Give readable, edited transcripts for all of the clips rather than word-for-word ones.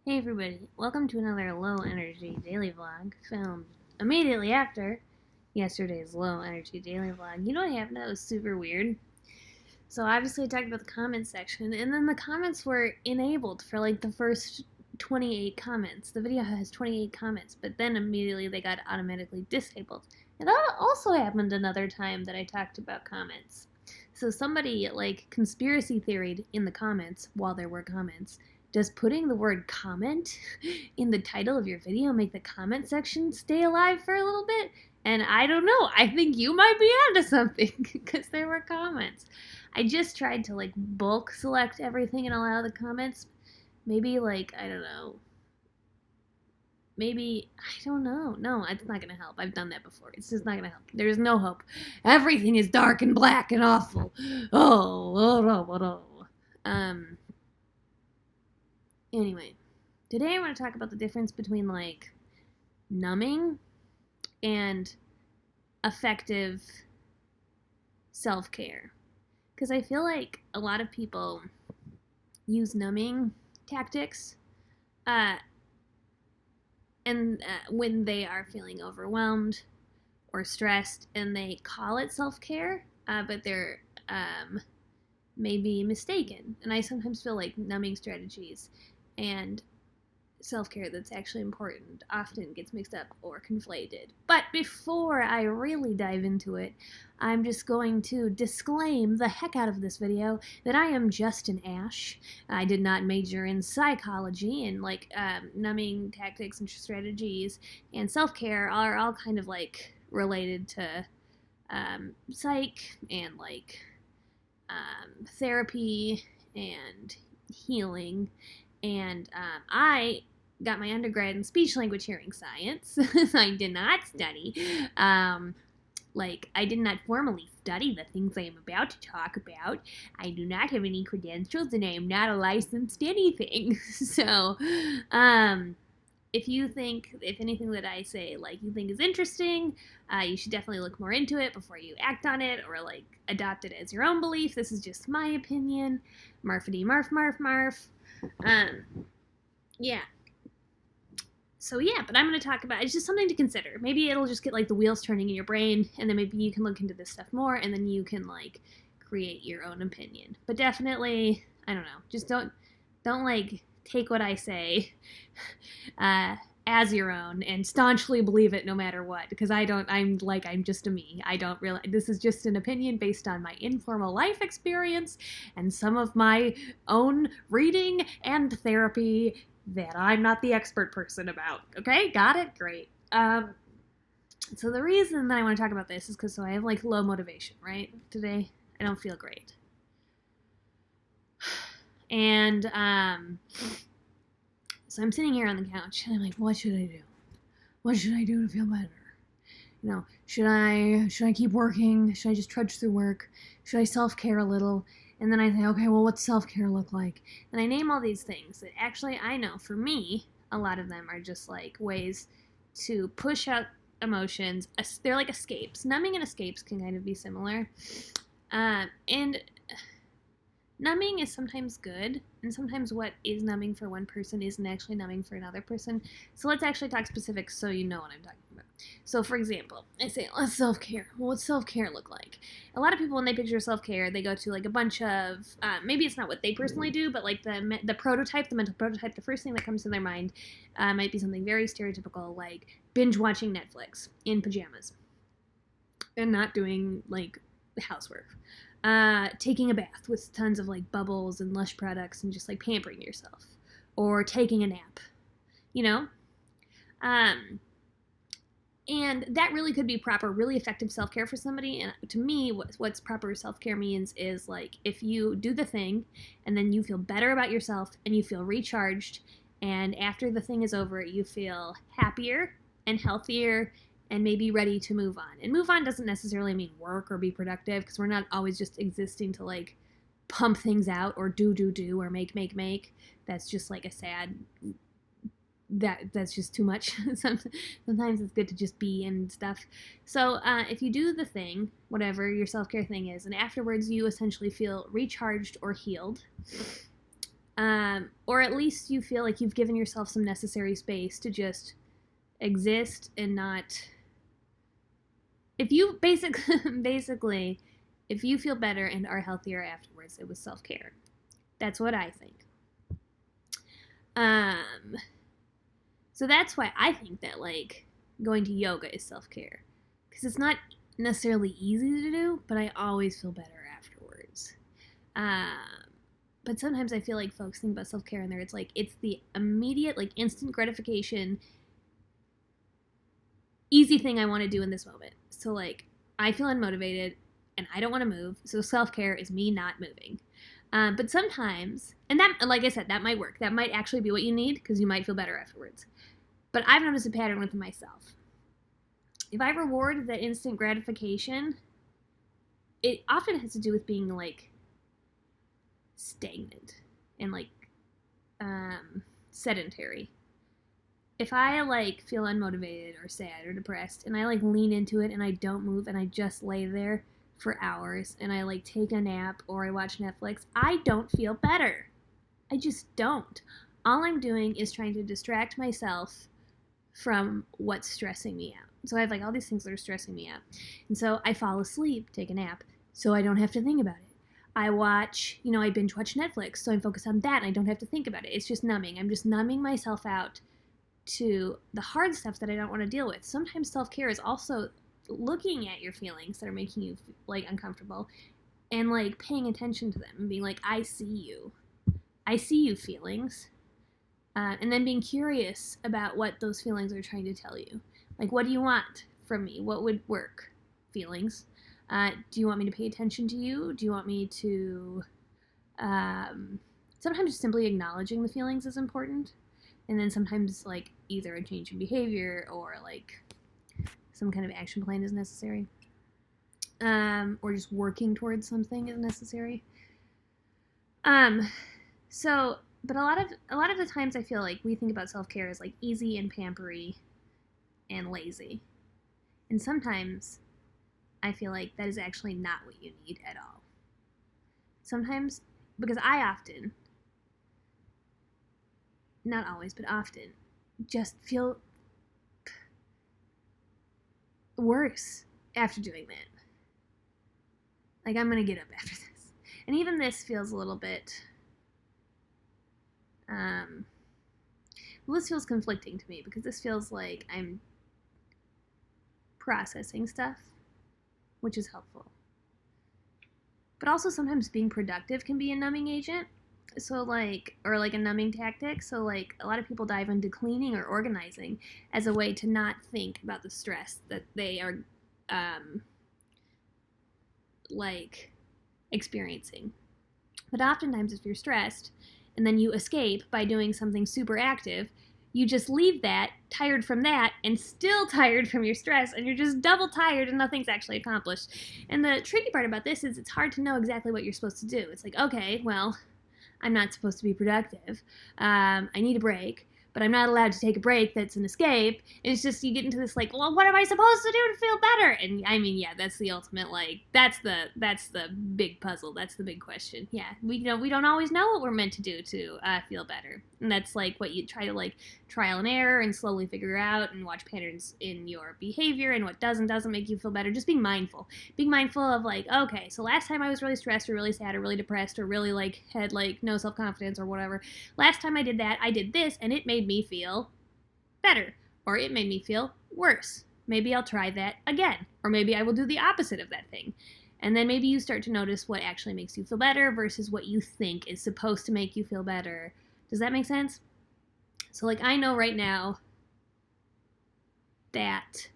Hey everybody, welcome to another low energy daily vlog filmed immediately after yesterday's low energy daily vlog. You know what happened? That was super weird. So obviously I talked about the comments section, and then the comments were enabled for like the first 28 comments. The video has 28 comments, but then immediately they got automatically disabled. And that also happened another time that I talked about comments. So somebody like conspiracy theoried in the comments while there were comments. Does putting the word comment in the title of your video make the comment section stay alive for a little bit? And I don't know. I think you might be onto something because there were comments. I just tried to like bulk select everything and allow the comments. Maybe like, I don't know. Maybe, I don't know. No, it's not going to help. I've done that before. It's just not going to help. There's no hope. Everything is dark and black and awful. Anyway, today I want to talk about the difference between like numbing and effective self-care. Because I feel like a lot of people use numbing tactics when they are feeling overwhelmed or stressed, and they call it self-care, but they're maybe mistaken. And I sometimes feel like numbing strategies and self-care that's actually important often gets mixed up or conflated. But before I really dive into it, I'm just going to disclaim the heck out of this video that I am just an Ash. I did not major in psychology, and like numbing tactics and strategies and self-care are all kind of like related to psych and like therapy and healing. And I got my undergrad in speech language hearing science. I did not study. I did not formally study the things I am about to talk about. I do not have any credentials, and I am not a licensed anything. So, if anything that I say, like, you think is interesting, you should definitely look more into it before you act on it or, like, adopt it as your own belief. This is just my opinion. Marfity marf marf marf. Yeah. So yeah, but I'm going to talk about, it's just something to consider. Maybe it'll just get like the wheels turning in your brain, and then maybe you can look into this stuff more, and then you can like create your own opinion. But definitely, I don't know, just don't like take what I say as your own and staunchly believe it no matter what, because I'm just a me. I don't really, this is just an opinion based on my informal life experience and some of my own reading and therapy that I'm not the expert person about. Okay, got it? Great. So the reason that I want to talk about this is because I have like low motivation, right? Today I don't feel great. And so I'm sitting here on the couch, and I'm like, what should I do? What should I do to feel better? You know, should I keep working? Should I just trudge through work? Should I self-care a little? And then I think, okay, well, what's self-care look like? And I name all these things that actually I know for me, a lot of them are just like ways to push out emotions. They're like escapes. Numbing and escapes can kind of be similar. And numbing is sometimes good, and sometimes what is numbing for one person isn't actually numbing for another person. So let's actually talk specifics so you know what I'm talking about. So for example, I say, let's self-care. Well, what's self-care look like? A lot of people, when they picture self-care, they go to like a bunch of, maybe it's not what they personally do, but like the prototype, the mental prototype, the first thing that comes to their mind might be something very stereotypical, like binge watching Netflix in pajamas and not doing like housework. Taking a bath with tons of like bubbles and Lush products and just like pampering yourself, or taking a nap, you know? And that really could be proper, really effective self-care for somebody. And to me, what's proper self-care means is like if you do the thing and then you feel better about yourself and you feel recharged, and after the thing is over, you feel happier and healthier and maybe ready to move on. And move on doesn't necessarily mean work or be productive, because we're not always just existing to like pump things out or do or make. That's just like a sad, that's just too much. Sometimes it's good to just be and stuff. So if you do the thing, whatever your self-care thing is, and afterwards you essentially feel recharged or healed, Or at least you feel like you've given yourself some necessary space to just exist and not. If you basically, if you feel better and are healthier afterwards, it was self-care. That's what I think. So that's why I think that like going to yoga is self-care, because it's not necessarily easy to do, but I always feel better afterwards. But sometimes I feel like folks think about self-care and it's like it's the immediate, like instant gratification, easy thing I want to do in this moment. So like I feel unmotivated and I don't want to move, so self-care is me not moving. But sometimes, and that, like I said, that might work. That might actually be what you need because you might feel better afterwards. But I've noticed a pattern with myself. If I reward that instant gratification, it often has to do with being like stagnant and like sedentary. If I like feel unmotivated or sad or depressed and I like lean into it and I don't move and I just lay there for hours and I like take a nap or I watch Netflix, I don't feel better. I just don't. All I'm doing is trying to distract myself from what's stressing me out. So I have like all these things that are stressing me out. And so I fall asleep, take a nap, so I don't have to think about it. I watch, I binge watch Netflix, so I'm focused on that and I don't have to think about it. It's just numbing. I'm just numbing myself out to the hard stuff that I don't want to deal with. Sometimes self-care is also looking at your feelings that are making you like uncomfortable and like paying attention to them and being like, I see you feelings, and then being curious about what those feelings are trying to tell you. Like, what do you want from me? What would work? Feelings. Do you want me to pay attention to you? Do you want me to sometimes just simply acknowledging the feelings is important, and then sometimes like either a change in behavior or like some kind of action plan is necessary, or just working towards something is necessary. So, but a lot of the times I feel like we think about self-care as like easy and pampery and lazy, and sometimes I feel like that is actually not what you need at all. Sometimes, because I often, not always, but often, just feel worse after doing that. Like, I'm gonna get up after this. And even this feels a little bit, this feels conflicting to me because this feels like I'm processing stuff, which is helpful. But also sometimes being productive can be a numbing agent. So like, or like a numbing tactic. So like a lot of people dive into cleaning or organizing as a way to not think about the stress that they are like experiencing. But oftentimes if you're stressed and then you escape by doing something super active, you just leave that tired from that and still tired from your stress, and you're just double tired and nothing's actually accomplished. And the tricky part about this is it's hard to know exactly what you're supposed to do. It's like, okay, well, I'm not supposed to be productive. I need a break, but I'm not allowed to take a break that's an escape. And it's just, you get into this like, well, what am I supposed to do to feel better? And I mean, yeah, that's the ultimate, like, that's the big puzzle. That's the big question. Yeah, we don't always know what we're meant to do to feel better. And that's like what you try to like trial and error and slowly figure out and watch patterns in your behavior and what doesn't make you feel better. Just being mindful of like, okay, so last time I was really stressed or really sad or really depressed or really like had like no self-confidence or whatever. Last time I did that, I did this and it made me feel better, or it made me feel worse. Maybe I'll try that again, or maybe I will do the opposite of that thing. And then maybe you start to notice what actually makes you feel better versus what you think is supposed to make you feel better. Does that make sense? So like I know right now that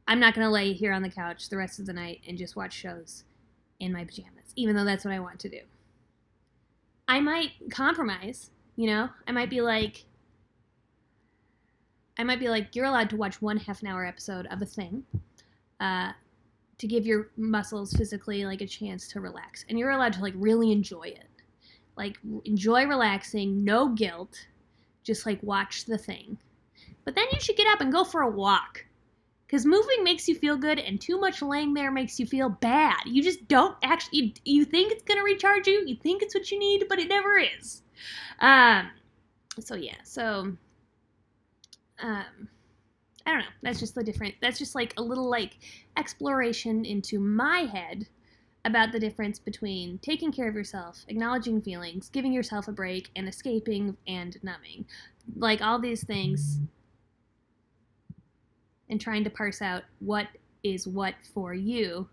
I'm not going to lay here on the couch the rest of the night and just watch shows in my pajamas, even though that's what I want to do. I might compromise, I might be like, you're allowed to watch one half-an-hour episode of a thing to give your muscles physically like a chance to relax. And you're allowed to like really enjoy it. Like enjoy relaxing, no guilt, just like watch the thing. But then you should get up and go for a walk. Because moving makes you feel good, and too much laying there makes you feel bad. You just don't actually, you think it's going to recharge you, you think it's what you need, but it never is. I don't know. That's just that's just like a little like exploration into my head about the difference between taking care of yourself, acknowledging feelings, giving yourself a break, and escaping and numbing. Like all these things, and trying to parse out what is what for you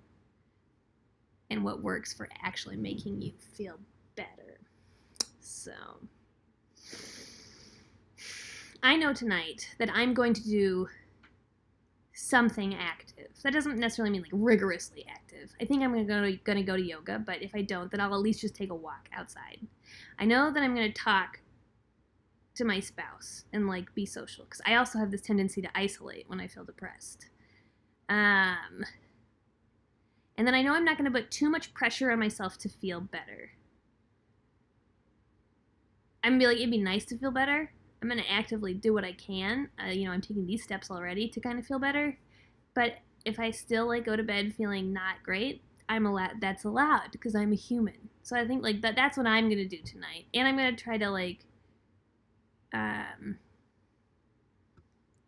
and what works for actually making you feel better. So I know tonight that I'm going to do something active. That doesn't necessarily mean like rigorously active. I think I'm gonna go to yoga, but if I don't, then I'll at least just take a walk outside. I know that I'm gonna talk to my spouse and like be social, because I also have this tendency to isolate when I feel depressed. And then I know I'm not gonna put too much pressure on myself to feel better. I'm gonna be like, it'd be nice to feel better. I'm going to actively do what I can. I'm taking these steps already to kind of feel better. But if I still like go to bed feeling not great, that's allowed because I'm a human. So I think like that's what I'm going to do tonight. And I'm going to try to like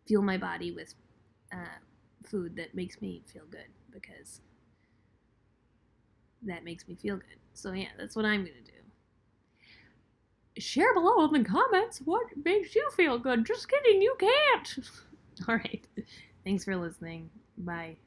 fuel my body with food that makes me feel good, because that makes me feel good. So yeah, that's what I'm going to do. Share below in the comments what makes you feel good. Just kidding, you can't. All right. Thanks for listening. Bye.